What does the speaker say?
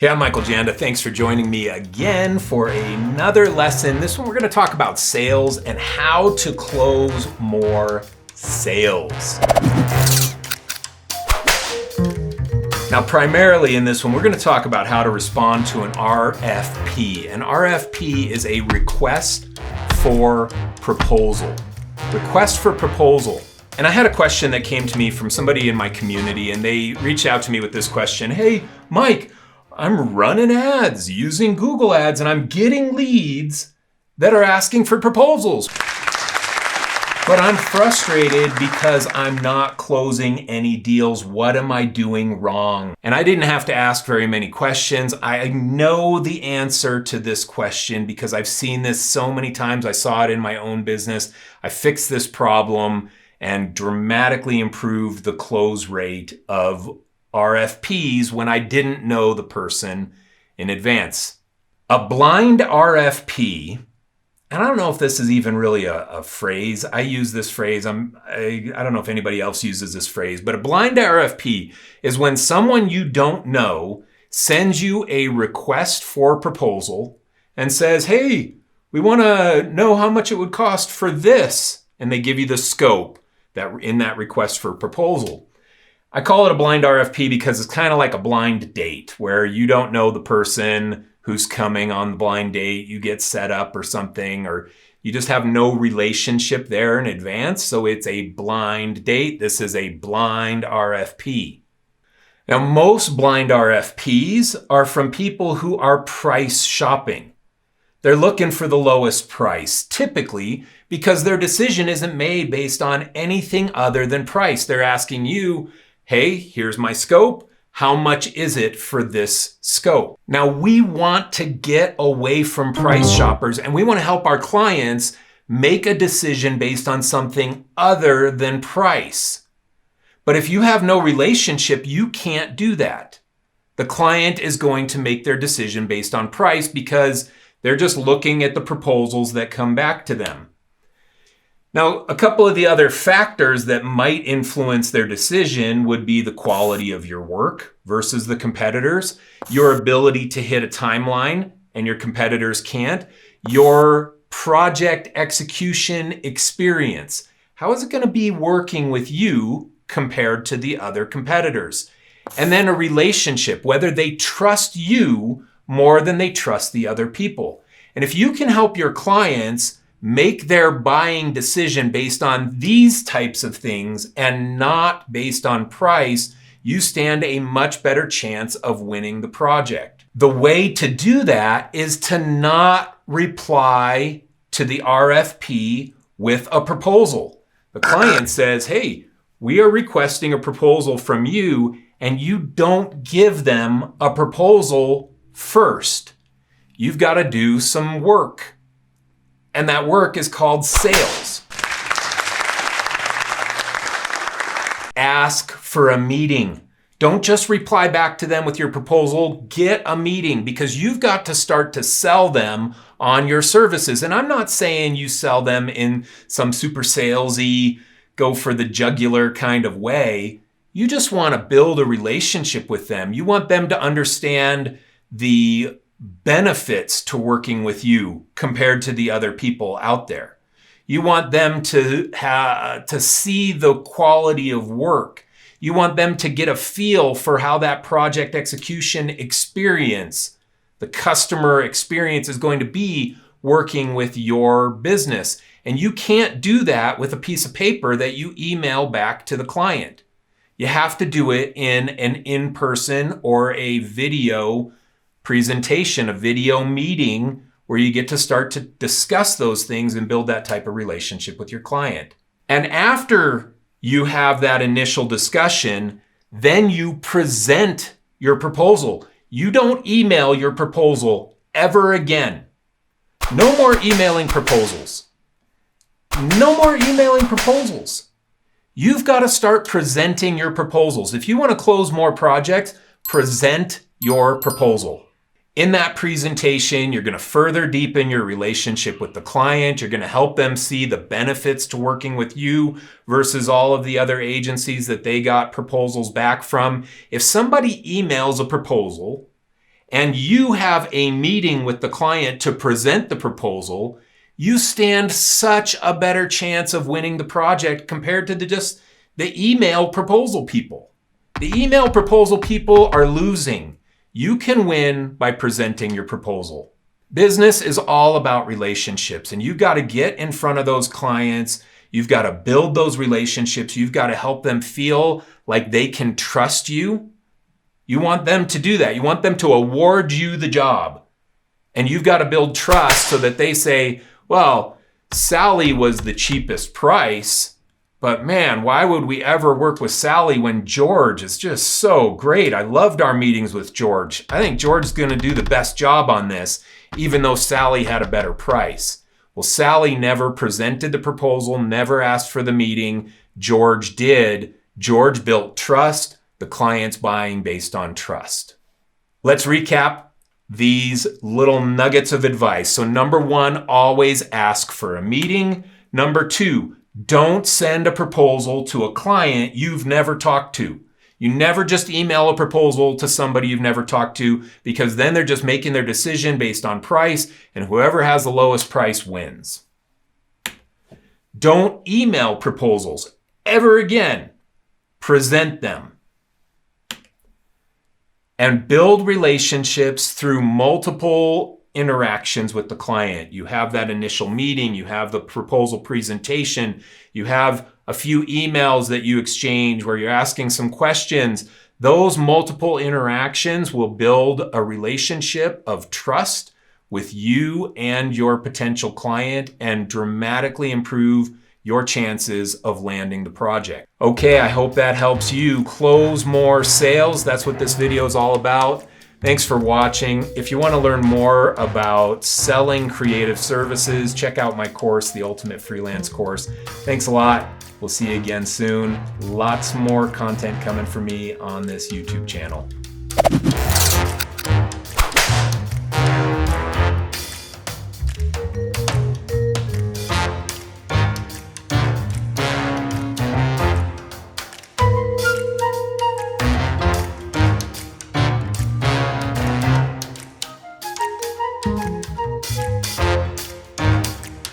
Hey, I'm Michael Janda. Thanks for joining me again for another lesson. This one we're going to talk about sales and how to close more sales. Now, primarily in this one, we're going to talk about how to respond to an RFP. An RFP is a request for proposal. Request for proposal. And I had a question that came to me from somebody in my community, and they reached out to me with this question. Hey, Mike, I'm running ads using Google Ads and I'm getting leads that are asking for proposals. But I'm frustrated because I'm not closing any deals. What am I doing wrong? And I didn't have to ask very many questions. I know the answer to this question because I've seen this so many times. I saw it in my own business. I fixed this problem and dramatically improved the close rate of RFPs when I didn't know the person in advance. A blind RFP, and I don't know if this is even really a phrase. I use this phrase. I don't know if anybody else uses this phrase, but a blind RFP is when someone you don't know sends you a request for proposal and says, hey, we want to know how much it would cost for this. And they give you the scope that in that request for proposal. I call it a blind RFP because it's kind of like a blind date where you don't know the person who's coming on the blind date. You get set up or something, or you just have no relationship there in advance. So it's a blind date. This is a blind RFP. Now, most blind RFPs are from people who are price shopping. They're looking for the lowest price, typically because their decision isn't made based on anything other than price. They're asking you, hey, here's my scope. How much is it for this scope? Now, we want to get away from price shoppers and we want to help our clients make a decision based on something other than price. But if you have no relationship, you can't do that. The client is going to make their decision based on price because they're just looking at the proposals that come back to them. Now, a couple of the other factors that might influence their decision would be the quality of your work versus the competitors, your ability to hit a timeline and your competitors can't, your project execution experience. How is it going to be working with you compared to the other competitors? And then a relationship, whether they trust you more than they trust the other people. And if you can help your clients make their buying decision based on these types of things and not based on price, you stand a much better chance of winning the project. The way to do that is to not reply to the RFP with a proposal. The client says, hey, we are requesting a proposal from you, and you don't give them a proposal first. You've got to do some work. And that work is called sales. Ask for a meeting. Don't just reply back to them with your proposal. Get a meeting because you've got to start to sell them on your services. And I'm not saying you sell them in some super salesy, go for the jugular kind of way. You just want to build a relationship with them. You want them to understand the benefits to working with you compared to the other people out there. You want them to see the quality of work. You want them to get a feel for how that project execution experience, the customer experience is going to be working with your business. And you can't do that with a piece of paper that you email back to the client. You have to do it in an in-person or a video presentation, a video meeting where you get to start to discuss those things and build that type of relationship with your client. And after you have that initial discussion, then you present your proposal. You don't email your proposal ever again. No more emailing proposals. No more emailing proposals. You've got to start presenting your proposals. If you want to close more projects, present your proposal. In that presentation, you're going to further deepen your relationship with the client. You're going to help them see the benefits to working with you versus all of the other agencies that they got proposals back from. If somebody emails a proposal and you have a meeting with the client to present the proposal, you stand such a better chance of winning the project compared to just the email proposal people. The email proposal people are losing. You can win by presenting your proposal. Business is all about relationships, and you've got to get in front of those clients. You've got to build those relationships. You've got to help them feel like they can trust you. You want them to do that. You want them to award you the job. And you've got to build trust so that they say, well, Sally was the cheapest price, but man, why would we ever work with Sally when George is just so great? I loved our meetings with George. I think George is going to do the best job on this, even though Sally had a better price. Well, Sally never presented the proposal, never asked for the meeting. George did. George built trust. The client's buying based on trust. Let's recap these little nuggets of advice. So number 1, always ask for a meeting. Number 2, don't send a proposal to a client you've never talked to. You never just email a proposal to somebody you've never talked to, because then they're just making their decision based on price, and whoever has the lowest price wins. Don't email proposals ever again. Present them. And build relationships through multiple interactions with the client. You have that initial meeting, you have the proposal presentation, you have a few emails that you exchange where you're asking some questions. Those multiple interactions will build a relationship of trust with you and your potential client and dramatically improve your chances of landing the project. Okay, I hope that helps you close more sales. That's what this video is all about. Thanks for watching. If you want to learn more about selling creative services, check out my course, the Ultimate Freelance Course. Thanks a lot. We'll see you again soon. Lots more content coming from me on this YouTube channel.